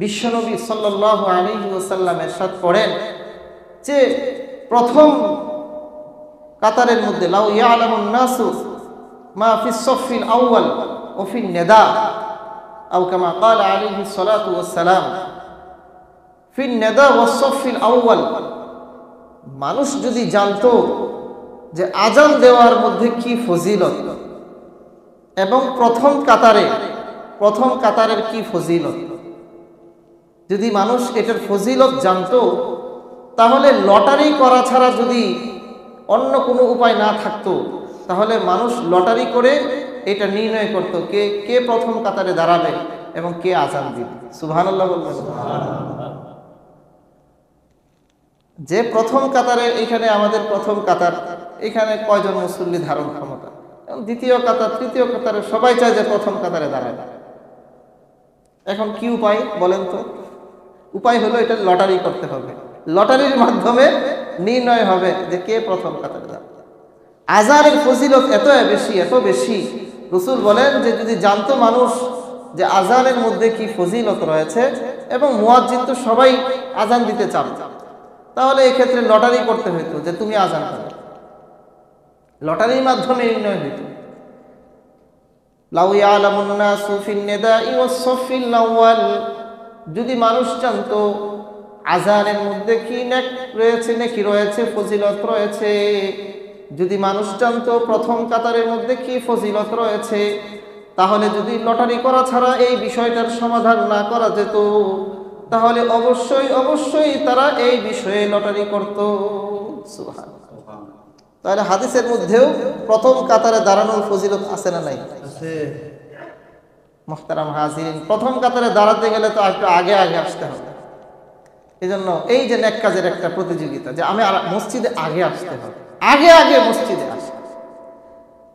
বিশ্বনবী সাল্লাল্লাহু আলাইহি ওয়াসাল্লাম ইরশাদ করেন যে প্রথম কাতারের মধ্যে লাউ ইয়ালামুন নাসু মা ফিস সাফিল আউয়াল ওয়া ফিন নিদা আও কামা ক্বালা আলাইহি সালাতু ওয়াসসালাম ফিন নিদা ওয়াস সাফিল আউয়াল, মানুষ যদি জানতো যে আজান দেওয়ার মধ্যে কি ফজিলত এবং প্রথম কাতারের কি ফজিলত, যদি মানুষ এটার ফজিলত জানতো তাহলে লটারি করা ছাড়া যদি অন্য কোনো উপায় না থাকতো তাহলে মানুষ লটারি করে এটা নির্ণয় করত কে প্রথম কাতারে দাঁড়াবে এবং কে আজান দিবে। সুবহানাল্লাহ বলবেন। যে প্রথম কাতারে, এখানে আমাদের প্রথম কাতার, এখানে কয়জন মুসল্লি ধারণ ক্ষমতা, দ্বিতীয় কাতার তৃতীয় কাতারে সবাই চায় যে প্রথম কাতারে দাঁড়ায়। এখন কি উপায় বলেন তো? উপায় হলো এটা লটারি করতে হবে, লটারির মাধ্যমে নির্ণয় হবে যে কে প্রথম কাতারে দাঁড়াবে। আজানের ফজিলত এত বেশি, রাসূল বলেন যে যদি জানতো মানুষ যে আজানের মধ্যে কি ফজিলত রয়েছে এবং মুয়াজ্জিন তো সবাই আজান দিতে চান, তাহলে এই ক্ষেত্রে লটারি করতে হইতো যে তুমি আজান করো, লটারির মাধ্যমে নির্ণয় হইত। লাউ ইয়ালামুন নাসু ফিন নিদাই ওয়াস সাফিল আউয়াল, যদি মানুষ জানতো আজানের মধ্যে কি নেকি রয়েছে, ফজিলত রয়েছে, যদি মানুষ জানতো প্রথম কাতারের মধ্যে কি ফজিলত রয়েছে, তাহলে যদি লটারি করা ছাড়া এই বিষয়টার সমাধান না করা যেত তাহলে অবশ্যই তারা এই বিষয়ে লটারি করত। সুবহানাল্লাহ। তাহলে হাদিসের মধ্যেও প্রথম কাতারে দাঁড়ানোর ফজিলত আছে না নাই? আছে। মুহতারাম হাজিরিন, প্রথম কাতারে দাঁড়াতে গেলে তো একটু আগে আসতে হবে। এজন্য এই যে নেক কাজের একটা প্রতিযোগিতা যে আমি মসজিদে আগে আসতে হবে, আগে মসজিদে আসি।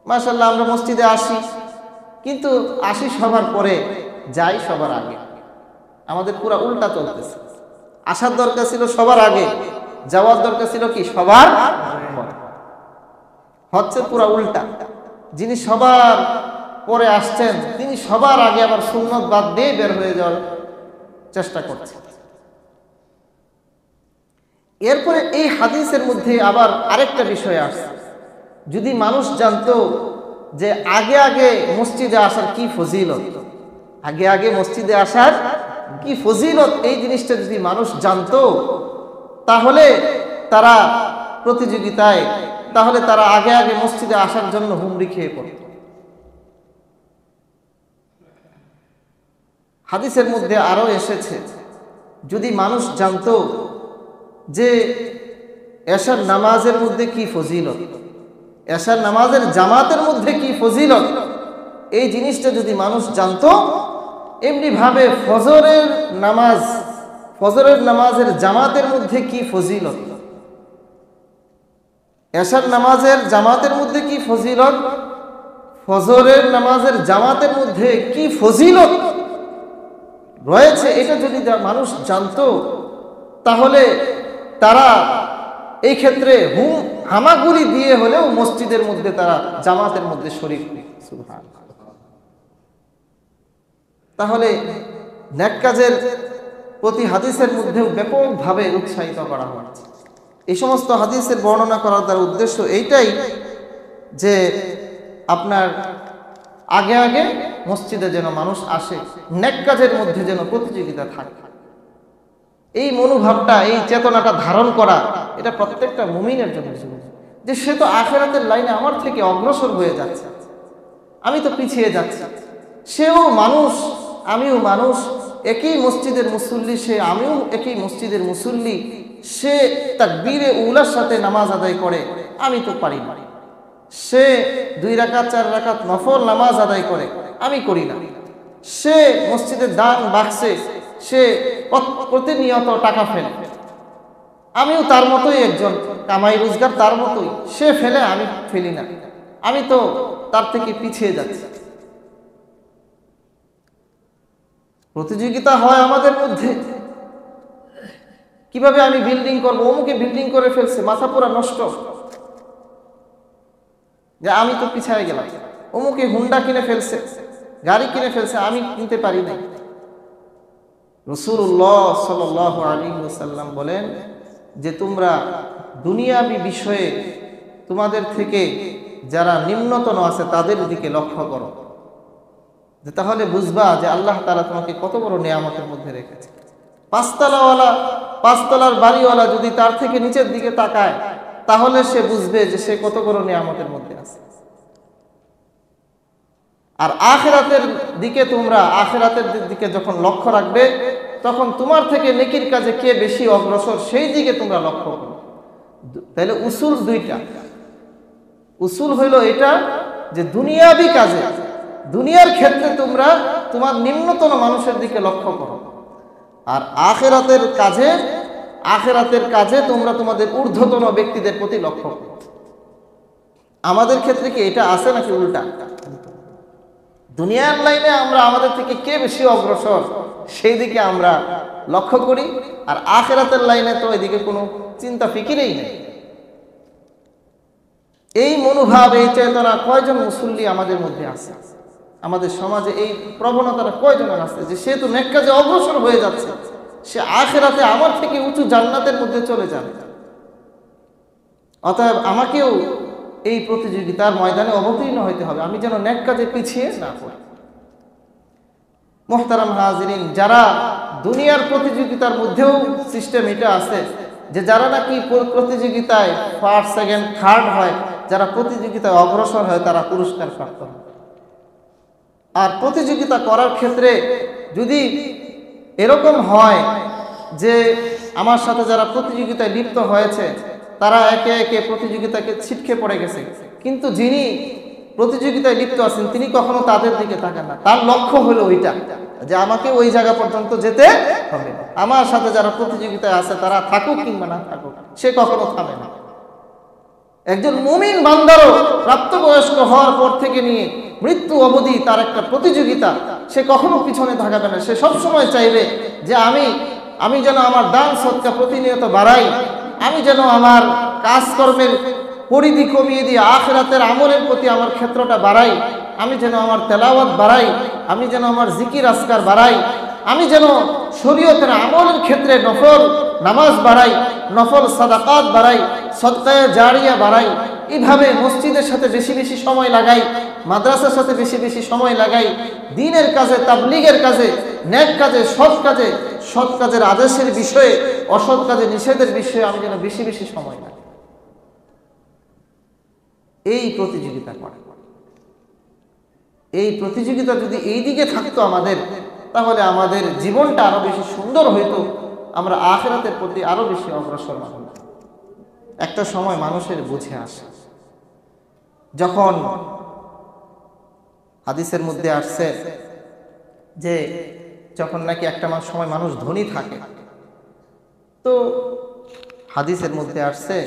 মাশাআল্লাহ, আমরা মসজিদে আসি, কিন্তু আসি সবার পরে, যাই সবার আগে। আমাদের পুরো উল্টা চলতেছে। আসার দরকার ছিল সবার আগে, যাওয়ার দরকার ছিল কি সবার পরে। হচ্ছে পুরো উল্টা। যিনি সবার পরে আসছেন তিনি সবার আগে আবার সুন্নত বাদ দিয়ে বের হয়ে যাওয়ার চেষ্টা করছেন। এরপরে এই হাদিসের মধ্যে আবার আরেকটা বিষয় আসছে, যদি মানুষ জানতো যে আগে মসজিদে আসার কি ফজিলত, আগে মসজিদে আসার কি ফজিলত, এই জিনিসটা যদি মানুষ জানতো তাহলে তারা প্রতিযোগিতায়, তাহলে তারা আগে মসজিদে আসার জন্য হুমড়ি খেয়ে পড়ত। হাদিসের মধ্যে আরো এসেছে, যদি মানুষ জানতো যে এশার নামাজের মধ্যে কি ফজিলত, এশার নামাজের জামাতের মধ্যে কি ফজিলত, এই জিনিসটা যদি মানুষ জানতো, এমনি ভাবে ফজরের নামাজের জামাতের মধ্যে কি ফজিলত, এশার নামাজের জামাতের মধ্যে কি ফজিলত, ফজরের নামাজের জামাতের মধ্যে কি ফজিলত রয়েছে, এটা যদি মানুষ জানতো তাহলে তারা এই ক্ষেত্রে হামাগুড়ি দিয়ে হলেও মসজিদের মধ্যে তারা জামাতের মধ্যে শরীক। সুবহানাল্লাহ। তাহলে নেক কাজের প্রতি হাদিসের মধ্যেও ব্যাপকভাবে উৎসাহিত করা হচ্ছে। এই সমস্ত হাদিসের বর্ণনা করার তার উদ্দেশ্য এইটাই যে আপনার আগে মসজিদে যেন মানুষ আসে, নেক কাজের মধ্যে যেন প্রতিযোগিতা থাকে। এই মনোভাবটা, এই চেতনাটা ধারণ করা, এটা প্রত্যেকটা মুমিনের জন্য যে সে তো আখিরাতের লাইনে আমার থেকে অগ্রসর হয়ে যাচ্ছে, আমি তো পিছিয়ে যাচ্ছি। সেও মানুষ, আমিও মানুষ, একই মসজিদের মুসল্লি, আমিও একই মসজিদের মুসল্লি। সে তাকবীরে উলার সাথে নামাজ আদায় করে, আমি তো পারি না। সে 2 রাকাত 4 রাকাত নফল নামাজ আদায় করে, আমি করি না। সে মসজিদের দান বাক্সে সে প্রতিনিয়ত টাকা ফেলে, আমিও তার মতোই একজন কামাই রোজগার, তার মতোই সে ফেলে, আমি ফেলি না। আমি তো তার থেকে পিছিয়ে যাচ্ছি। প্রতিযোগিতা হয় আমাদের মধ্যে, কিভাবে আমি বিল্ডিং করবো, অমুকে বিল্ডিং করে ফেলছে, মাথা পুরা নষ্ট, যে আমি তো পিছিয়ে গেলাম। অমুকে হুন্ডা কিনে ফেলছে, গাড়ি কিনে ফেলছে, আমি কিনতে পারি নাই। রাসূলুল্লাহ সাল্লাল্লাহু আলাইহি ওয়াসাল্লাম বলেন যে তোমরা দুনিয়াবী বিষয়ে তোমাদের থেকে যারা নিম্নতন আছে তাদের দিকে লক্ষ্য করো, যে তাহলে বুঝবা যে আল্লাহ তাআলা তোমাকে কত বড় নিয়ামতের মধ্যে রেখেছে। পাঁচতলার বাড়িওয়ালা যদি তার থেকে নিচের দিকে তাকায় তাহলে সে বুঝবে যে সে কত বড় নিয়ামতের মধ্যে আছে। আর আখিরাতের দিকে যখন লক্ষ্য রাখবে তখন তোমার থেকে নেকির কাজে কে বেশি অগ্রসর সেই দিকে তোমরা লক্ষ্য করো। তাহলে উসুল দুইটা। উসুল হইল এটা যে দুনিয়াবি কাজে, দুনিয়ার ক্ষেত্রে তোমরা তোমার নিম্নতম মানুষের দিকে লক্ষ্য করো, আর আখিরাতের কাজে তোমরা তোমাদের ঊর্ধ্বতন ব্যক্তিদের প্রতি লক্ষ্য করো। আমাদের ক্ষেত্রে কি এটা আছে নাকি উল্টা? দুনিয়ার লাইনে আমরা আমাদের থেকে কে বেশি অগ্রসর সেই দিকে আমরা লক্ষ্য করি, আর আখিরাতের লাইনে তো এদিকে কোনো চিন্তা ফিকিরেই নেই। এই মনোভাব, এই চেতনা কয়জন মুসল্লি আমাদের মধ্যে আছে? আমাদের সমাজে এই প্রবণতাটা কয়জনের আছে যে সে তো নেক কাজে অগ্রসর হয়ে যাচ্ছে, সে আখিরাতে আমার থেকে উঁচু জান্নাতের মধ্যে চলে যাবে। অতএব আমাকেও এই প্রতিযোগিতার ময়দানে অবতীর্ণ হইতে হবে, আমি যেন নেক কাজে পিছিয়ে না পড়ি। মুহতারাম হাজিরিন, যারা দুনিয়ার প্রতিযোগিতার মধ্যেও সিস্টেম এটা আছে যে যারা নাকি প্রতিযোগিতায় ফার্স্ট, সেকেন্ড, থার্ড হয়, যারা প্রতিযোগিতায় অগ্রসর হয় তারা পুরস্কার প্রাপ্ত হয়। আর প্রতিযোগিতা করার ক্ষেত্রে যদি এরকম হয় যে আমার সাথে যারা প্রতিযোগিতায় লিপ্ত হয়েছে তারা একে একে প্রতিযোগিতাকে ছিটকে পড়ে গেছে, কিন্তু যিনি প্রতিযোগিতায় লিপ্ত আছেন তিনি কখনো তাদের দিকে তাকান না। তার লক্ষ্য হলো ওইটা যে আমাকে ওই জায়গা পর্যন্ত যেতে হবে, আমার সাথে যারা প্রতিযোগিতায় আছে তারা থাকুক কিংবা না থাকুক, সে কখনো থামে না। একজন মুমিন বান্দারও প্রাপ্তবয়স্ক হওয়ার পর থেকে নিয়ে মৃত্যু অবধি তার একটা প্রতিযোগিতা, সে কখনো পিছনে থাকাবে না। সে সবসময় চাইবে যে আমি যেন আমার দান সদকা প্রতিনিয়ত বাড়াই, আমি যেন আমার কাজকর্মের পরিধি কমিয়ে দিয়ে আখিরাতের আমলের প্রতি আমার ক্ষেত্রটা বাড়াই, আমি যেন আমার তেলাওয়াত বাড়াই, আমি যেন আমার জিকির আজকার বাড়াই, আমি যেন শরীয়তের আমলের ক্ষেত্রে নফল নামাজ বাড়াই, নফল সাদাকাত বাড়াই, সদকায়ে জারিয়া বাড়াই, এইভাবে মসজিদের সাথে বেশি বেশি সময় লাগাই, মাদ্রাসার সাথে বেশি বেশি সময় লাগাই, দ্বীনের কাজে, তাবলীগের কাজে, নেক কাজে, সৎ কাজের আদেশের বিষয়ে, অসৎ কাজে নিষেধের বিষয়ে আমি যেন বেশি বেশি সময় লাগাই। এই প্রতিযোগিতা করে, এই প্রতিযোগিতা যদি এই দিকে থাকতো আমাদের, তাহলে আমাদের জীবনটা আরো বেশি সুন্দর হইতো, আমরা আখিরাতের প্রতি আরো বেশি অগ্রসর হতাম। একটা সময় মানুষের বুঝে আসে, যখন হাদিসের মধ্যে আসছে যে যখন নাকি একটা সময় মানুষ ধনী থাকে, তো হাদিসের মধ্যে আসছে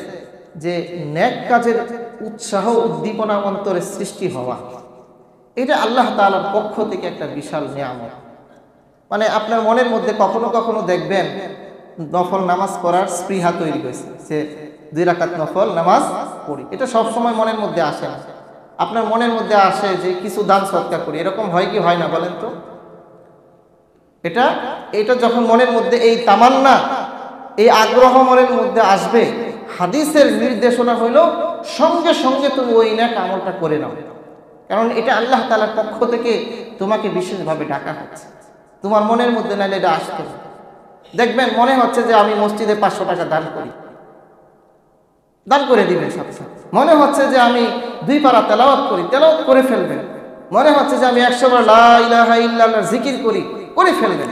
যে নেক কাজের উৎসাহ উদ্দীপনা অন্তরে সৃষ্টি হওয়া, এটা আল্লাহ তাআলার পক্ষ থেকে একটা বিশাল নিয়ামত। মানে আপনার মনের মধ্যে কখনো কখনো দেখবেন নফল নামাজ পড়ার স্পৃহা তৈরি হয়েছে, যে 2 রাকাত নফল নামাজ পড়ি, এটা সব সময় মনের মধ্যে আসে না। আপনার মনের মধ্যে আসে যে কিছু দান সদকা করি, এরকম হয় কি হয় না বলেন তো? এটা যখন মনের মধ্যে এই তামান্না, এই আগ্রহ মনের মধ্যে আসবে, হাদিসের নির্দেশনা হইল সঙ্গে সঙ্গে তুমি ওই নেক আমলটা করে নাও, কারণ এটা আল্লাহ তাআলার পক্ষ থেকে তোমাকে বিশেষভাবে ডাকা হচ্ছে। তোমার মনের মধ্যে নাইলে এটা আসতে, দেখবেন মনে হচ্ছে যে আমি মসজিদে 500 টাকা দান করি, দান করে দিবেন সাথে সাথে। মনে হচ্ছে যে আমি 2 পারা তেলাওয়াত করি, তেলাওয়াত করে ফেলবেন। মনে হচ্ছে যে আমি 100 বার লা ইলাহা ইল্লাল্লাহ জিকির করি, করে ফেলবেন।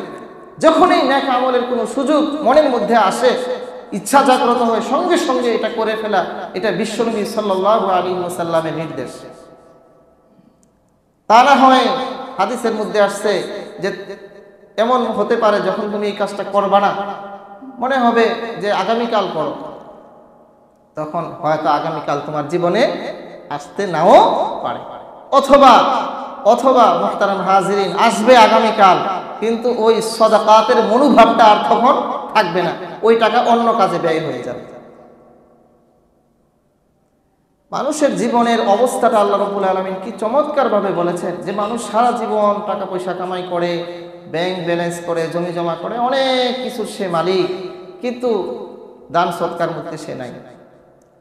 যখনই নেক আমলের কোনো সুযোগ মনের মধ্যে আসে, ইচ্ছা জাগ্রত হয়, সঙ্গে সঙ্গে এটা করে ফেলা, এটা বিশ্বনবী সাল্লাল্লাহু আলাইহি ওয়াসাল্লামের নির্দেশ। তা না হয় হাদিসের মধ্যে আসছে যে এমন হতে পারে যখন তুমি এই কাজটা করবা না, মনে হবে যে আগামীকাল করো, তখন হয়তো আগামীকাল তোমার জীবনে আসতে নাও পারে, অথবা মুহতারাম হাজিরিন, আসবে আগামীকাল, কিন্তু ওই সাদাকাতের মনোভাবটা আর তখন থাকবে না, ওই টাকা অন্য কাজে ব্যয় হয়ে যাবে। মানুষের জীবনের অবস্থাটা আল্লাহ রাব্বুল আলামিন কি চমৎকার ভাবে বলেছেন যে মানুষ সারা জীবন টাকা পয়সা কামাই করে, ব্যাংক ব্যালেন্স করে, জমি জমা করে, অনেক কিছুর সে মালিক, কিন্তু দান সৎকার মধ্যে সে নাই।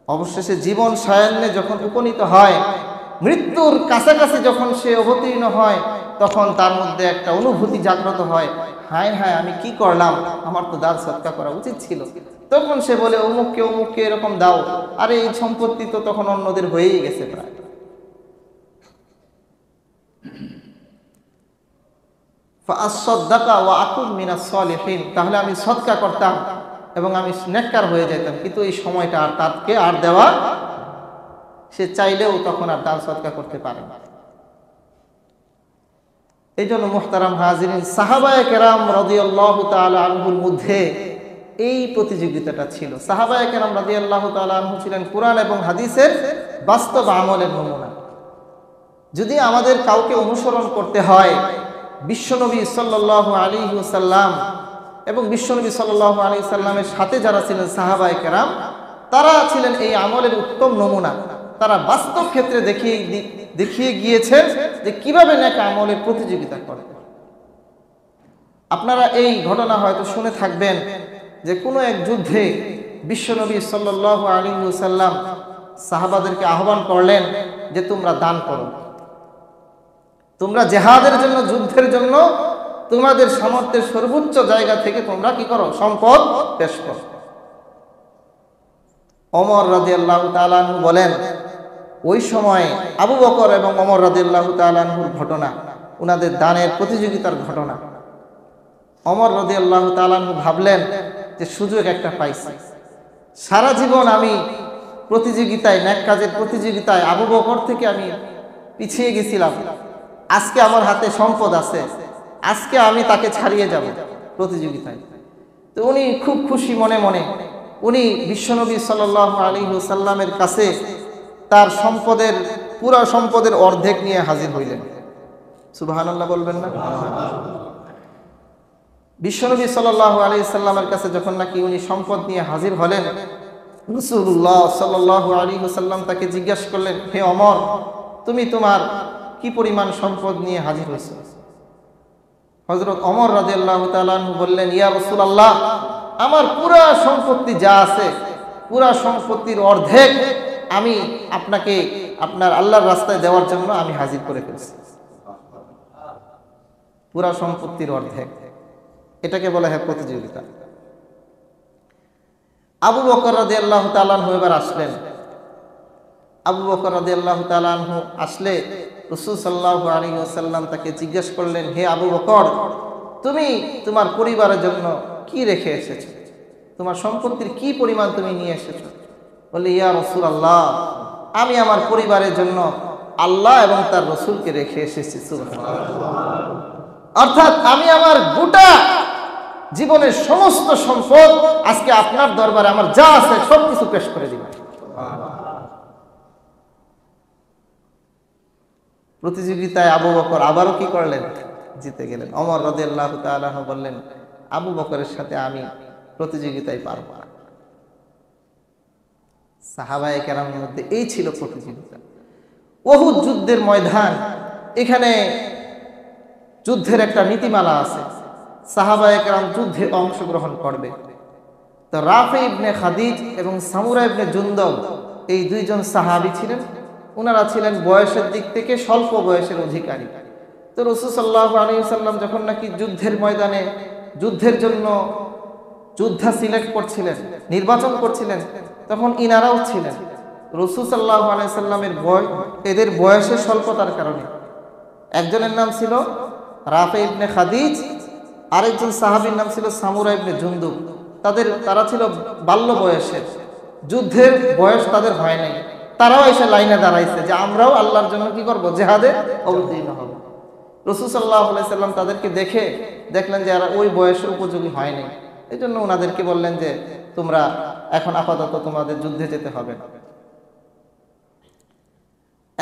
অবশেষে জীবন সায়ান্নে যখন উপনীত হয়, মৃত্যুর কাছাকাছি যখন সে অবতীর্ণ হয়, তখন তার মধ্যে একটা অনুভূতি জাগ্রত হয়, হায় হায় আমি কি করলাম, আমার তো দান সৎকার করা উচিত ছিল। তখন সে বলে অমুককে এরকম দাও, আরে এই সম্পত্তি তো তখন অন্যদের হয়েই গেছে প্রায়। তাহলে আমি সদকা করতাম এবং আমি নেককার হয়ে যেতাম, কিন্তু এই সময়টা আর তাকে আর দেওয়া, সে চাইলেও তখন আর দান সদকা করতে পারে না। এই জন্য মুহতারাম হাজিরিন, সাহাবায়ে কেরাম রাদিয়াল্লাহু তাআলা আনহুর মধ্যে এই প্রতিযোগিতাটা ছিল। সাহাবায়ে কেরাম রাদিয়াল্লাহু তাআলা আনহু ছিলেন কুরআন এবং হাদিসের বাস্তব আমলের নমুনা। যদি আমাদের কাউকে অনুসরণ করতে হয়, বিশ্বনবী সাল্লাল্লাহু আলাইহি ওয়াসাল্লাম এবং বিশ্বনবী সাল্লাল্লাহু আলাইহি ওয়াসাল্লামের সাথে যারা ছিলেন সাহাবায়ে কেরাম, তারা ছিলেন এই আমলের উত্তম নমুনা। তারা বাস্তব ক্ষেত্রে দেখিয়ে গিয়েছেন যে কিভাবে নেক আমলের প্রতিযোগিতা করে। আপনারা এই ঘটনা হয়তো শুনে থাকবেন যে কোনো এক যুদ্ধে বিশ্বনবী সাল্লাল্লাহু আলাইহি ওয়াসাল্লাম সাহাবাদেরকে আহ্বান করলেন যে তোমরা দান করো, তোমরা জিহাদের জন্য, যুদ্ধের জন্য তোমাদের সামর্থ্যের সর্বোচ্চ জায়গা থেকে তোমরা কি করো, সম্পদ পেশ করো। ওমর রাদিয়াল্লাহু তাআলা আনহু বলেন, ওই সময় আবু বকর এবং ওমর রাদিয়াল্লাহু তাআলা আনহুর ঘটনা, উনাদের দানের প্রতিযোগিতার ঘটনা। ওমর রাদিয়াল্লাহু তাআলা আনহু ভাবলেন যে সুযোগ একটা পাইছি, সারা জীবন আমি প্রতিযোগিতায়, নেক কাজের প্রতিযোগিতায় আবু বকর থেকে আমি পিছিয়ে গেছিলাম, আজকে আমার হাতে সম্পদ আছে, আজকে আমি তাকে ছাড়িয়ে যাব প্রতিযোগিতায়। তো উনি খুব খুশি মনে মনে উনি বিশ্বনবী সাল্লাল্লাহু আলাইহি ওয়াসাল্লামের কাছে তার সম্পদের, পুরা সম্পদের অর্ধেক নিয়ে হাজির হইলেন। সুবহানাল্লাহ বলবেন না? বিশ্বনবী সাল্লাল্লাহু আলাইহি ওয়াসাল্লামের কাছে যখন নাকি উনি সম্পদ নিয়ে হাজির হলেন, রাসূলুল্লাহ সাল্লাল্লাহু আলাইহি ওয়াসাল্লাম তাকে জিজ্ঞাসা করলেন, হে ওমর, তুমি তোমার কি পরিমাণ সম্পদ নিয়ে হাজির হয়েছো? হযরত ওমর রাদিয়াল্লাহু তাআলা আনহু বললেন, ইয়া রাসূলুল্লাহ, আমার পুরা সম্পত্তি যা আছে, পুরা সম্পত্তির অর্ধেক আমি আপনাকে আপনার আল্লাহর রাস্তায় দেওয়ার জন্য আমি হাজির করে ফেলছি। পুরা সম্পত্তির অর্ধেক, এটাকে বলা হয় প্রতিযোগিতা। আবু বকর রাদিয়াল্লাহু তাআলা আনহু এবার আসলেন। আবু বকর রাদিয়াল্লাহু তাআলা আনহু আসলে রাসূল সাল্লাল্লাহু আলাইহি ওয়াসাল্লাম তাকে জিজ্ঞাসা করলেন, হে আবু বকর, তুমি তোমার পরিবারের জন্য কি রেখে এসেছো? তোমার সম্পত্তির কি পরিমাণ তুমি নিয়ে এসেছো? বলে, ইয়া রাসূলুল্লাহ, আমি আমার পরিবারের জন্য আল্লাহ এবং তার রাসূলকে রেখে এসেছি। সুবহানাল্লাহ। অর্থাৎ আমি আমার গোটা জীবনের সমস্ত সম্পদ আজকে আপনার দরবারে আমার যা আছে সবকিছু পেশ করে দিলাম। প্রতিযোগিতায় আবু বকর আবারও কি করলেন? জিতে গেলেন। ওমর রাদিয়াল্লাহু তাআলা আনহু বললেন, আবু বকরের সাথে আমি প্রতিযোগিতায় পারব না। সাহাবায়ে কেরামের মধ্যে এই ছিল প্রতিযোগিতা। উহুদ যুদ্ধের ময়দান, এখানে যুদ্ধের একটা নীতিমালা আছে, সাহাবায়ে কেরাম যুদ্ধে অংশগ্রহণ করবে। তো রাফি ইবনে খাদিজ এবং সামুরা ইবনে জুনদব, এই দুইজন সাহাবী ছিলেন। ওনারা ছিলেন বয়সের দিক থেকে স্বল্প বয়সের অধিকারী। তো রাসূল সাল্লাল্লাহু আলাইহি ওয়াসাল্লাম যখন নাকি যুদ্ধের ময়দানে যুদ্ধের জন্য যোদ্ধা সিলেক্ট করছিলেন, নির্বাচন করছিলেন, তখন ইনারাও ছিলেন। রাসূল সাল্লাল্লাহু আলাইহি ওয়াসাল্লামের এদের বয়সের স্বল্পতার কারণে একজনের নাম ছিল রাফি ইবনে খাদিজ, আরেকজন সাহাবীর নাম ছিল সামুরা ইবনে জুনদুব। তারা ছিল বাল্য বয়সের, যুদ্ধের বয়স তাদের হয় নাই। তারাও এসে লাইনে দাঁড়াইছে যে আমরাও আল্লাহর জন্য কি করব, জিহাদে অবতীর্ণ হব। রাসূল সাল্লাল্লাহু আলাইহি ওয়াসাল্লাম তাদেরকে দেখলেন যে এরা ওই বয়সের উপযোগী হয় নাই। এই জন্য ওনাদেরকে বললেন যে তোমরা এখন আপাতত তোমাদের যুদ্ধে যেতে হবে না।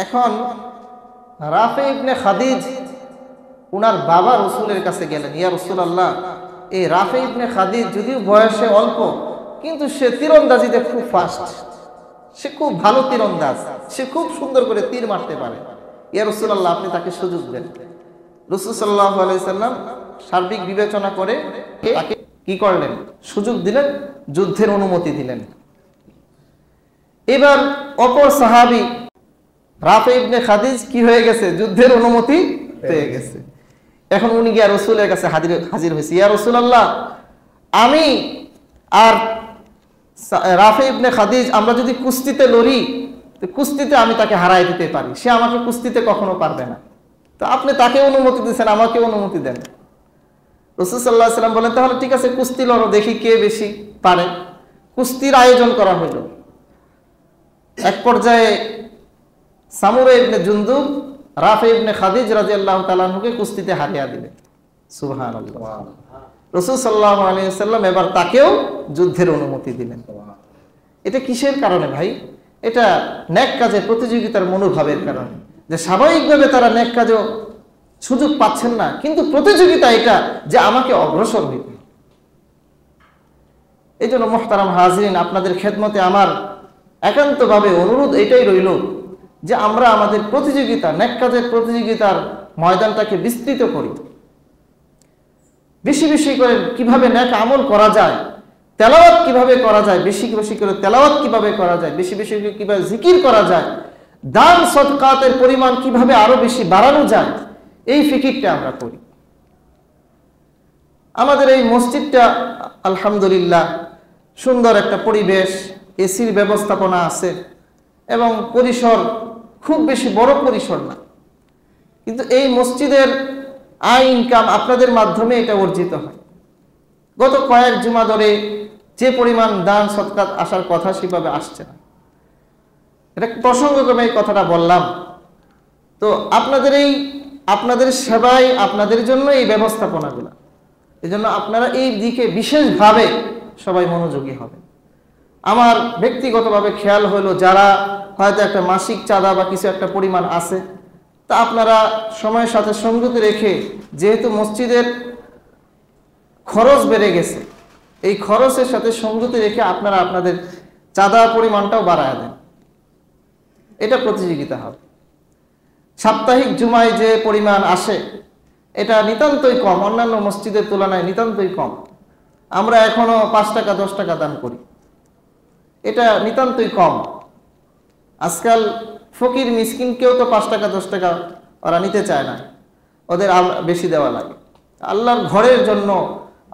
এখন রাফি ইবনে খাদিজ উনার বাবা রাসূলের কাছে গেলেন, ইয়া রাসূলুল্লাহ, এই রাফি ইবনে খাদিজ যদিও বয়সে অল্প, কিন্তু সে তীরন্দাজিতে খুব ফাস্ট, সে খুব ভালো তীরন্দাজ, সে খুব সুন্দর করে তীর মারতে পারে। ইয়া রাসূলুল্লাহ, আপনি তাকে সুযোগ দেন। রাসূল সাল্লাল্লাহু আলাইহি সাল্লাম সার্বিক বিবেচনা করে তাকে কি করলেন, সুযোগ দিলেন, যুদ্ধের অনুমতি দিলেন। এবার অপর সাহাবী রাফি ইবনে খাদিজ কি হয়ে গেছে, যুদ্ধের অনুমতি পেয়ে গেছে। এখন উনি গিয়া রাসূলের কাছে হাজির হয়েছে, ইয়া রাসূলুল্লাহ, আমি আর রাফি ইবনে খাদিজ আমরা যদি কুস্তিতে লড়ি, তো কুস্তিতে আমি তাকে হারাই দিতে পারি, সে আমাকে কুস্তিতে কখনো পারবে না। তো আপনি তাকে অনুমতি দিচ্ছেন, আমাকে অনুমতি দেন। রাসূল সাল্লাল্লাহু আলাইহি ওয়াসাল্লাম বলেন, তাহলে ঠিক আছে, কুস্তি লড়ো, দেখি কে বেশি পারে। কুস্তির আয়োজন করা হলো। এক পর্যায়ে সামুরা ইবনে জুনদুব রাফি ইবনে খাদিজ রাদিয়াল্লাহু তাআলা আনহুকে কুস্তিতে হারিয়ে দিলেন। সুবহানাল্লাহ। রাসূল সাল্লাল্লাহু আলাইহি ওয়াসাল্লাম এবার তাকেও যুদ্ধের অনুমতি দিলেন। এটা কিসের কারণে ভাই? এটা নেক কাজে প্রতিযোগিতার মনোভাবের কারণে, যে স্বাভাবিকভাবে তারা নেক কাজেও সুযোগ পাচ্ছেন না, কিন্তু প্রতিযোগিতা এটা যে আমাকে অগ্রসর হইতে। এই জন্য মুহতারাম হাজিরিন, আপনাদের খেদমতে আমার একান্তভাবে অনুরোধ এটাই রইল যে আমরা আমাদের প্রতিযোগিতা, নেক কাজের প্রতিযোগিতার ময়দানটাকে বিস্তৃত করি। বেশি বেশি করে কিভাবে নেক আমল করা যায়, তেলাওয়াত কিভাবে করা যায়, বেশি বেশি করে তেলাওয়াত কিভাবে করা যায়, বেশি বেশি করে কিভাবে জিকির করা যায়, দান সদকাতের পরিমাণ কিভাবে আরো বেশি বাড়ানো যায়, এই ফিকিরটা আমরা করি। আমাদের এই মসজিদটা আলহামদুলিল্লাহ সুন্দর একটা পরিবেশ, এসির ব্যবস্থাপনা আছে এবং পরিসর খুব বেশি বড় পরিসর না, কিন্তু এই মসজিদের আয় ইনকাম আপনাদের মাধ্যমে এটা অর্জিত হয়। গত কয়েক জুমা ধরে যে পরিমাণ দান সদকাত আসার কথা সেভাবে আসছে না। এটা প্রসঙ্গক্রমে এই কথাটা বললাম। তো আপনাদের সেবায়, আপনাদের জন্য এই ব্যবস্থাপনাগুলো, এই জন্য আপনারা এই দিকে বিশেষভাবে সবাই মনোযোগী হবেন। আমার ব্যক্তিগতভাবে খেয়াল হলো, যারা হয়তো একটা মাসিক চাঁদা বা কিছু একটা পরিমাণ আছে, তা আপনারা সময়ের সাথে সঙ্গতি রেখে, যেহেতু মসজিদের খরচ বেড়ে গেছে, এই খরচের সাথে সঙ্গতি রেখে আপনারা আপনাদের চাঁদা পরিমাণটাও বাড়ায় দেন। এটা প্রতিযোগিতা হবে। সাপ্তাহিক জুমায় যে পরিমাণ আসে এটা নিতান্তই কম, অন্যান্য মসজিদের তুলনায় নিতান্তই কম। আমরা এখনো 5 টাকা 10 টাকা দান করি, এটা নিতান্তই কম। আজকাল ফকির মিসকিন কেউ তো 5 টাকা 10 টাকা ওরা নিতে চায় না, ওদের বেশি দেওয়া লাগে। আল্লাহর ঘরের জন্য,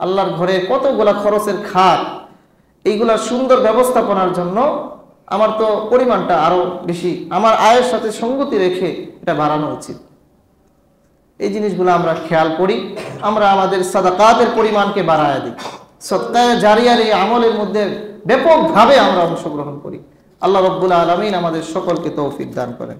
আল্লাহর ঘরে কতগুলা খরচের খাত, এইগুলা সুন্দর ব্যবস্থাপনার জন্য আমার তো পরিমাণটা আরো বেশি, আমার আয়ের সাথে সঙ্গতি রেখে এটা বাড়ানো উচিত। এই জিনিসগুলো আমরা খেয়াল করি, আমরা আমাদের সাদাকাতের পরিমাণকে বাড়ায় দিই, সদকায়ে জারিয়ার এই আমলের মধ্যে ব্যাপকভাবে আমরা অংশগ্রহণ করি। আল্লাহ রাব্বুল আলামিন আমাদের সকলকে তৌফিক দান করেন।